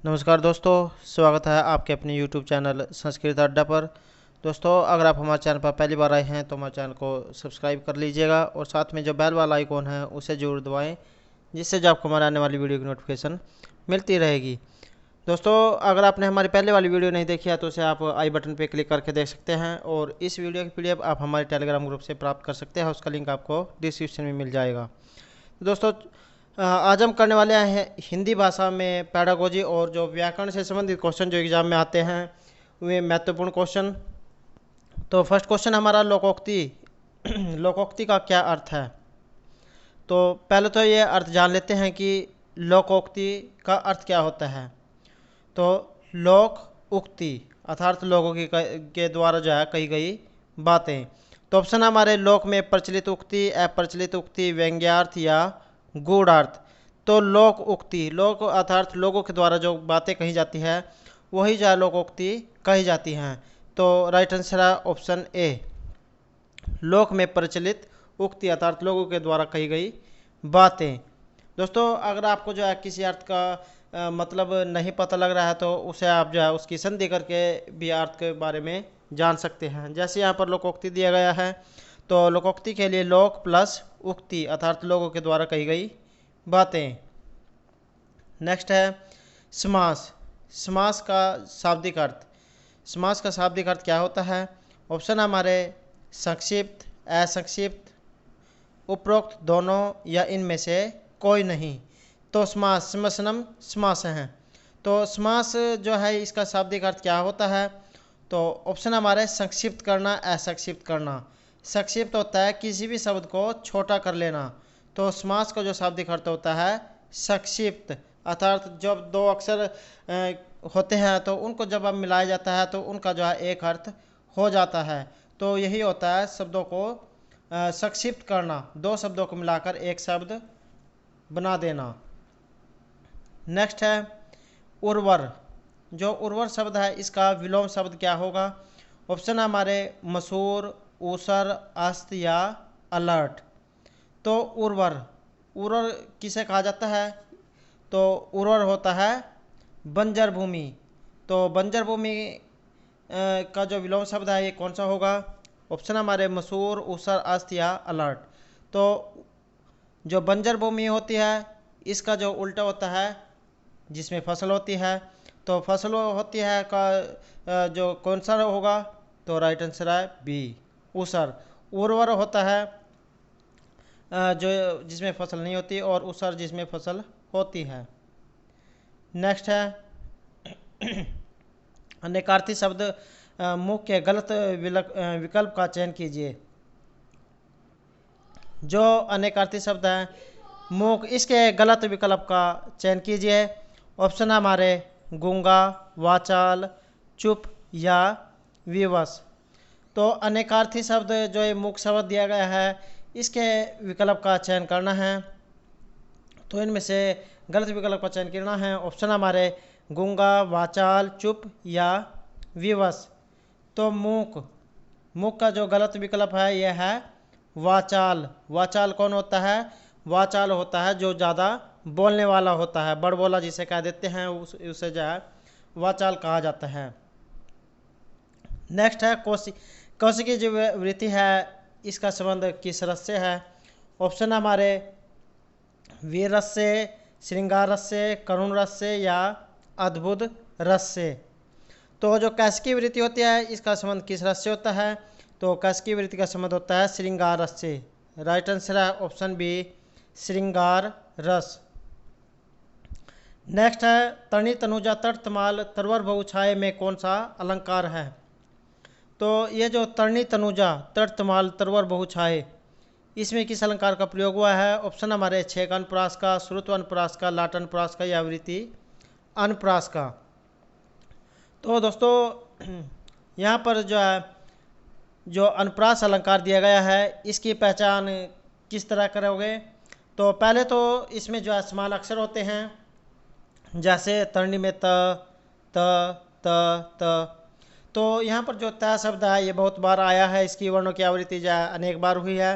नमस्कार दोस्तों, स्वागत है आपके अपने YouTube चैनल संस्कृत अड्डा पर। दोस्तों, अगर आप हमारे चैनल पर पहली बार आए हैं तो हमारे चैनल को सब्सक्राइब कर लीजिएगा और साथ में जो बेल वाला आइकॉन है उसे जरूर दबाएं, जिससे जो आपको हमारे आने वाली वीडियो की नोटिफिकेशन मिलती रहेगी। दोस्तों, अगर आपने हमारी पहले वाली वीडियो नहीं देखी है तो उसे आप आई बटन पर क्लिक करके देख सकते हैं और इस वीडियो की PDF आप हमारे टेलीग्राम ग्रुप से प्राप्त कर सकते हैं। उसका लिंक आपको डिस्क्रिप्शन में मिल जाएगा। दोस्तों, आज हम करने वाले हैं हिंदी भाषा में पैडागोजी और जो व्याकरण से संबंधित क्वेश्चन जो एग्जाम में आते हैं वे महत्वपूर्ण क्वेश्चन। तो फर्स्ट क्वेश्चन हमारा लोकोक्ति। लोकोक्ति का क्या अर्थ है? तो पहले तो ये अर्थ जान लेते हैं कि लोकोक्ति का अर्थ क्या होता है। तो लोक उक्ति अर्थात लोगों की के द्वारा जो है कही गई बातें। तो ऑप्शन हमारे लोक में प्रचलित उक्ति, अप्रचलित उक्ति, व्यंग्यार्थ या गूढ़ार्थ। तो लोक उक्ति, लोक अर्थात लोगों के द्वारा जो बातें कही जाती है वही जो लोकोक्ति कही जाती हैं। तो राइट आंसर है ऑप्शन ए, लोक में प्रचलित उक्ति अर्थात लोगों के द्वारा कही गई बातें। दोस्तों, अगर आपको जो है किसी अर्थ का मतलब नहीं पता लग रहा है तो उसे आप जो है उसकी संधि करके भी अर्थ के बारे में जान सकते हैं। जैसे यहाँ पर लोकोक्ति दिया गया है तो लोकोक्ति के लिए लोक प्लस उक्ति अर्थात लोगों के द्वारा कही गई बातें। नेक्स्ट है समास। समास का शाब्दिक अर्थ। समास का शाब्दिक अर्थ क्या होता है? ऑप्शन हमारे संक्षिप्त, असंक्षिप्त, उपरोक्त दोनों या इनमें से कोई नहीं। तो समास समसनम समास हैं। तो समास जो है इसका शाब्दिक अर्थ क्या होता है? तो ऑप्शन हमारे संक्षिप्त करना, असंक्षिप्त करना। संक्षिप्त होता है किसी भी शब्द को छोटा कर लेना। तो समास का जो शाब्दिक अर्थ होता है संक्षिप्त अर्थात जब दो अक्षर होते हैं तो उनको जब अब मिलाया जाता है तो उनका जो है एक अर्थ हो जाता है। तो यही होता है शब्दों को संक्षिप्त करना, दो शब्दों को मिलाकर एक शब्द बना देना। नेक्स्ट है उर्वर। जो उर्वर शब्द है इसका विलोम शब्द क्या होगा? ऑप्शन हमारे मसूर, ऊसर, अस्त या अलर्ट। तो उर्वर, उर्वर किसे कहा जाता है? तो उर्वर होता है बंजर भूमि। तो बंजर भूमि का जो विलोम शब्द है ये कौन सा होगा? ऑप्शन हमारे मसूर, ऊसर, अस्त या अलर्ट। तो जो बंजर भूमि होती है इसका जो उल्टा होता है जिसमें फसल होती है। तो फसल होती है का जो कौन सा होगा? तो राइट आंसर है बी, ऊसर। उर्वर होता है जो जिसमें फसल नहीं होती और ऊसर जिसमें फसल होती है। नेक्स्ट है अनेकार्थी शब्द मुख के गलत विकल्प का चयन कीजिए। जो अनेकार्थी शब्द है मुख, इसके गलत विकल्प का चयन कीजिए। ऑप्शन हमारे गूंगा, वाचाल, चुप या विवश। तो अनेकार्थी शब्द जो ये मुख शब्द दिया गया है इसके विकल्प का चयन करना है। तो इनमें से गलत विकल्प का चयन करना है। ऑप्शन हमारे गूंगा, वाचाल, चुप या विवश। तो मुख, मुख का जो गलत विकल्प है यह है वाचाल। वाचाल कौन होता है? वाचाल होता है जो ज़्यादा बोलने वाला होता है, बड़बोला जिसे कह देते हैं उसे जो है वाचाल कहा जाता है। नेक्स्ट है कौशिकी जो वृत्ति है इसका संबंध किस रस से है? ऑप्शन हमारे वीर रस से, श्रृंगार रस से, करुण रस से या अद्भुत रस से। तो जो कैशिकी वृत्ति होती है इसका संबंध किस रस से होता है? तो कैशिकी वृत्ति का संबंध होता है श्रृंगार रस से। राइट आंसर है ऑप्शन बी, श्रृंगार रस। नेक्स्ट है तर्णी, तनुजा, तर्तमाल, तरवर, बहुछाये में कौन सा अलंकार है? तो ये जो तर्णी, तनुजा, तर्तमाल, तरवर, बहुछाये इसमें किस अलंकार का प्रयोग हुआ है? ऑप्शन हमारे छेक अनुप्रास का, श्रुत अनुप्रास का, लाट अनुप्रास का या वृत्ति अनुप्रास का। तो दोस्तों यहाँ पर जो है जो अनुप्रास अलंकार दिया गया है इसकी पहचान किस तरह करोगे? तो पहले तो इसमें जो है समान अक्षर होते हैं, जैसे तर्णी में त, त, त, त। तो यहाँ पर जो त शब्द है ये बहुत बार आया है, इसकी वर्णों की आवृत्ति जो है अनेक बार हुई है।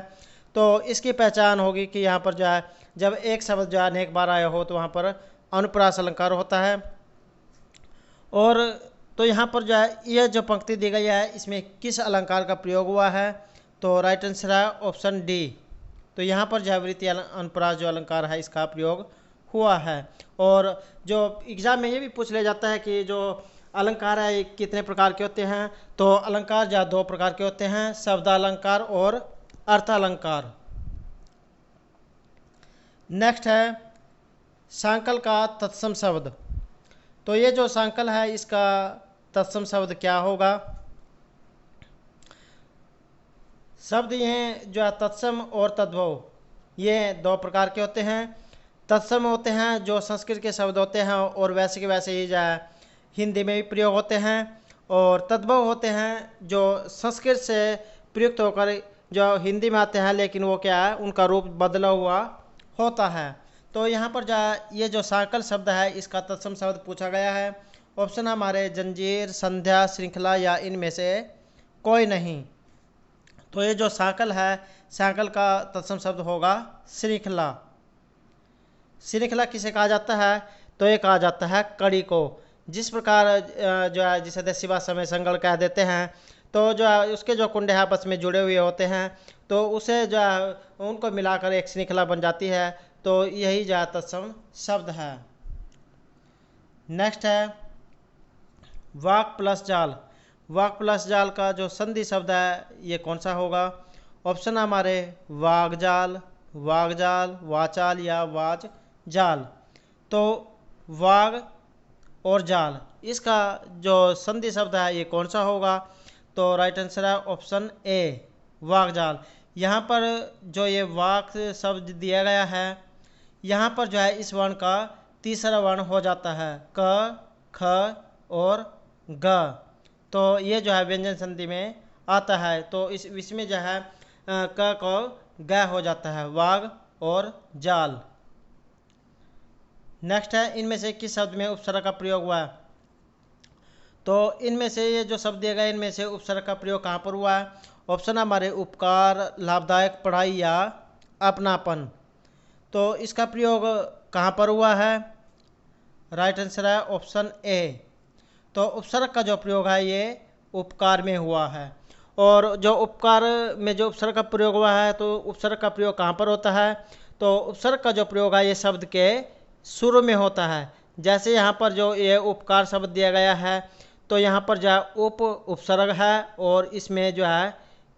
तो इसकी पहचान होगी कि यहाँ पर जो है जब एक शब्द जो है अनेक बार आया हो तो वहाँ पर अनुप्रास अलंकार होता है। और तो यहाँ पर जो है यह जो पंक्ति दी गई है इसमें किस अलंकार का प्रयोग हुआ है, तो राइट आंसर है ऑप्शन डी। तो यहाँ पर जो है वृत्तीय अनुप्रास जो अलंकार है इसका प्रयोग हुआ है। और जो एग्जाम में ये भी पूछ लिया जाता है कि जो अलंकार है कितने प्रकार के होते हैं, तो अलंकार जो दो प्रकार के होते हैं, शब्दालंकार और अर्थालंकार। नेक्स्ट है सांकल का तत्सम शब्द। तो ये जो सांकल है इसका तत्सम शब्द क्या होगा। शब्द ये जो है तत्सम और तद्भव ये दो प्रकार के होते हैं। तत्सम होते हैं जो संस्कृत के शब्द होते हैं और वैसे के वैसे ही जो है हिंदी में भी प्रयोग होते हैं, और तद्भव होते हैं जो संस्कृत से प्रयुक्त होकर जो हिंदी में आते हैं लेकिन वो क्या है उनका रूप बदला हुआ होता है। तो यहाँ पर जो ये जो सांकल शब्द है इसका तत्सम शब्द पूछा गया है। ऑप्शन हमारे जंजीर, संध्या, श्रृंखला या इनमें से कोई नहीं। तो ये जो सांकल है सांकल का तत्सम शब्द होगा श्रृंखला। श्रृंखला किसे कहा जाता है, तो ये कहा जाता है कड़ी को। जिस प्रकार जो है जिसे देसी भाषा में संगल कह देते हैं, तो जो है उसके जो कुंडे आपस में जुड़े हुए होते हैं तो उसे जो है उनको मिलाकर एक श्रृंखला बन जाती है। तो यही जो है तत्सम शब्द है। नेक्स्ट है वाक प्लस जाल। वाक प्लस जाल का जो संधि शब्द है ये कौन सा होगा। ऑप्शन हमारे वागजाल, वागजाल, वाचाल या वाच जाल। तो वाग और जाल इसका जो संधि शब्द है ये कौन सा होगा, तो राइट आंसर है ऑप्शन ए वागजाल। यहाँ पर जो ये वाक शब्द दिया गया है यहाँ पर जो है इस वर्ण का तीसरा वर्ण हो जाता है क, ख और ग। तो ये जो है व्यंजन संधि में आता है, तो इसमें जो है क को ग हो जाता है, वाग और जाल। नेक्स्ट है इनमें से किस शब्द में उपसर्ग का प्रयोग हुआ है। तो इनमें से ये जो शब्द दिए गए इनमें से उपसर्ग का प्रयोग कहाँ पर हुआ है। ऑप्शन हमारे उपकार, लाभदायक, पढ़ाई या अपनापन। तो इसका प्रयोग कहाँ पर हुआ है, राइट आंसर है ऑप्शन ए। तो उपसर्ग का जो प्रयोग है ये उपकार में हुआ है। और जो उपकार में जो उपसर्ग का प्रयोग हुआ है तो उपसर्ग का प्रयोग कहाँ पर होता है, तो उपसर्ग का जो प्रयोग है ये शब्द के शुरू में होता है। जैसे यहाँ पर जो ये उपकार शब्द दिया गया है तो यहाँ पर जो है उप उपसर्ग है और इसमें जो है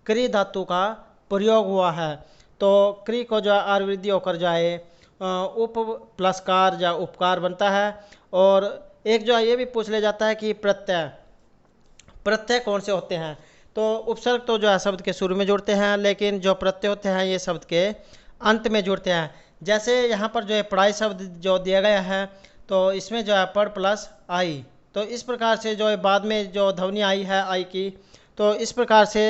क्री धातु का प्रयोग हुआ है। तो क्री को जो है आर्वृद्धि होकर जाए उप प्लस कार या उपकार बनता है। और एक जो है ये भी पूछ लिया जाता है कि प्रत्यय प्रत्यय कौन से होते हैं। तो उपसर्ग तो जो है शब्द के शुरू में जुड़ते हैं लेकिन जो प्रत्यय होते हैं ये शब्द के अंत में जुड़ते हैं। जैसे यहाँ पर जो है पढ़ाई शब्द जो दिया गया है तो इसमें जो है पढ़ प्लस आई, तो इस प्रकार से जो है बाद में जो ध्वनि आई है आई की, तो इस प्रकार से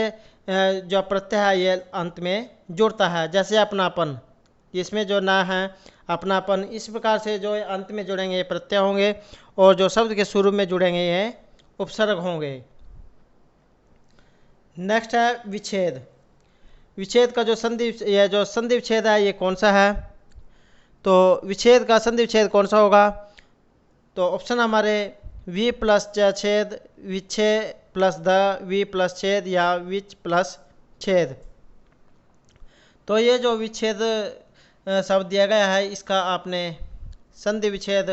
जो प्रत्यय है ये अंत में जुड़ता है। जैसे अपनापन इसमें जो ना है अपनापन, इस प्रकार से जो अंत में जुड़ेंगे ये प्रत्यय होंगे और जो शब्द के शुरू में जुड़ेंगे ये उपसर्ग होंगे। नेक्स्ट है विच्छेद। विच्छेद का जो संधि विच्छेद है ये कौन सा है, तो विच्छेद का संधि विच्छेद कौन सा होगा। तो ऑप्शन हमारे वी प्लस छेद, विच्छेद प्लस द, वी प्लस छेद या विच प्लस छेद। तो ये जो विच्छेद शब्द दिया गया है इसका आपने संधि विच्छेद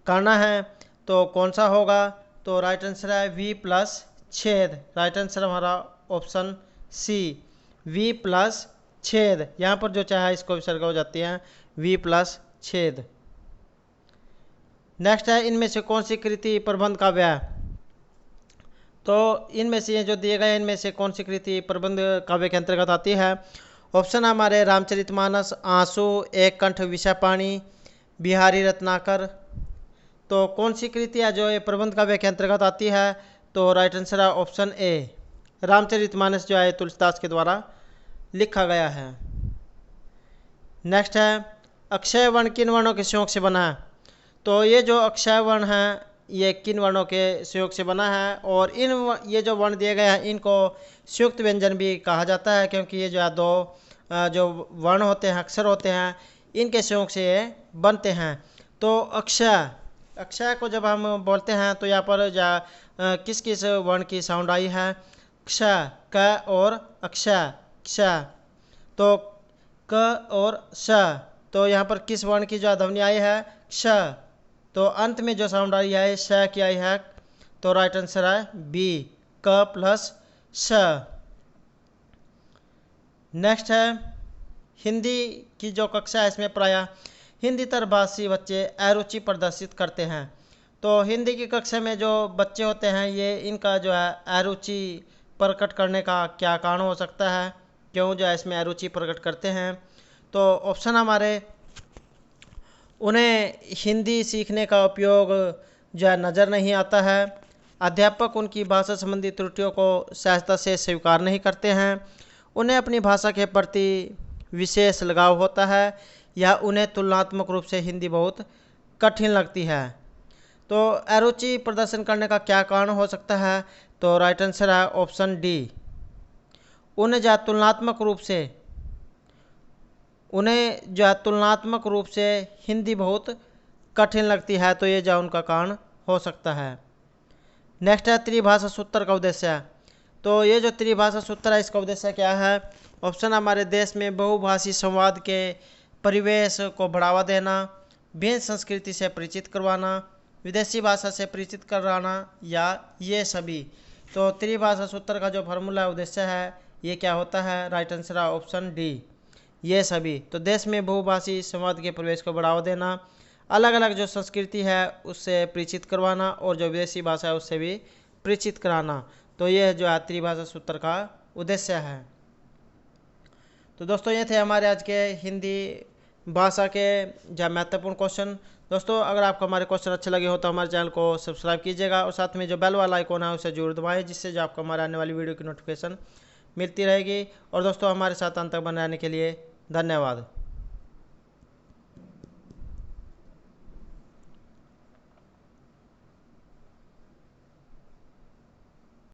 करना है, तो कौन सा होगा, तो राइट आंसर है वी प्लस छेद। राइट आंसर हमारा ऑप्शन सी वी प्लस छेद। यहाँ पर जो चाहे इसको विसर्ग हो जाती है वी प्लस छेद। नेक्स्ट है इनमें से कौन सी कृति प्रबंध काव्य है। तो इनमें से ये जो दिए गए इनमें से कौन सी कृति प्रबंध काव्य के अंतर्गत आती है। ऑप्शन हमारे रामचरितमानस, आंसू, एक कंठ, विषापाणी, बिहारी रत्नाकर। तो कौन सी कृति है जो ये प्रबंध काव्य के अंतर्गत आती है, तो राइट आंसर है ऑप्शन ए रामचरितमानस जो है तुलसीदास के द्वारा लिखा गया है। नेक्स्ट है अक्षय वर्ण किन वर्णों के संयोग से बना है। तो ये जो अक्षय वर्ण है ये किन वर्णों के संयोग से बना है, और ये जो वर्ण दिए गए हैं इनको संयुक्त व्यंजन भी कहा जाता है क्योंकि ये जो है दो जो वर्ण होते हैं अक्षर होते हैं इनके संयोग से ये बनते हैं। तो अक्षय अक्षय को जब हम बोलते हैं तो यहाँ पर किस किस वर्ण की साउंड आई है? क्ष, क और अक्षय, क्ष। तो क और श, तो यहाँ पर किस वर्ण की जो ध्वनि आई है? क्ष। तो अंत में जो साउंड आई है श की आई है, तो राइट आंसर है बी, क प्लस श। नेक्स्ट है हिंदी की जो कक्षा है इसमें प्रायः हिंदीतर भाषी बच्चे अरुचि प्रदर्शित करते हैं। तो हिंदी की कक्षा में जो बच्चे होते हैं ये इनका जो है अरुचि प्रकट करने का क्या कारण हो सकता है, क्यों जो है इसमें अरुचि प्रकट करते हैं? तो ऑप्शन हमारे, उन्हें हिंदी सीखने का उपयोग जो है नज़र नहीं आता है, अध्यापक उनकी भाषा संबंधी त्रुटियों को सहजता से स्वीकार नहीं करते हैं, उन्हें अपनी भाषा के प्रति विशेष लगाव होता है, या उन्हें तुलनात्मक रूप से हिंदी बहुत कठिन लगती है। तो अरुचि प्रदर्शन करने का क्या कारण हो सकता है? तो राइट आंसर है ऑप्शन डी, उन्हें जो तुलनात्मक रूप से हिंदी बहुत कठिन लगती है, तो ये जो उनका कारण हो सकता है। नेक्स्ट है त्रिभाषा सूत्र का उद्देश्य। तो ये जो त्रिभाषा सूत्र है इसका उद्देश्य क्या है? ऑप्शन हमारे देश में बहुभाषी संवाद के परिवेश को बढ़ावा देना, भिन्न संस्कृति से परिचित करवाना, विदेशी भाषा से परिचित कराना, या ये सभी। तो त्रिभाषा सूत्र का जो फार्मूला उद्देश्य है ये क्या होता है? राइट आंसर है ऑप्शन डी, ये सभी। तो देश में बहुभाषी संवाद के प्रवेश को बढ़ावा देना, अलग अलग जो संस्कृति है उससे परिचित करवाना, और जो विदेशी भाषा है उससे भी परिचित कराना। तो ये जो है त्रिभाषा सूत्र का उद्देश्य है। तो दोस्तों ये थे हमारे आज के हिंदी भाषा के जो महत्वपूर्ण क्वेश्चन। दोस्तों अगर आपको हमारे क्वेश्चन अच्छे लगे हो तो हमारे चैनल को सब्सक्राइब कीजिएगा, और साथ में जो बेल वाला आइकॉन है उसे जरूर दबाएं, जिससे जो आपको हमारे आने वाली वीडियो की नोटिफिकेशन मिलती रहेगी। और दोस्तों हमारे साथ अंत तक बने रहने के लिए धन्यवाद।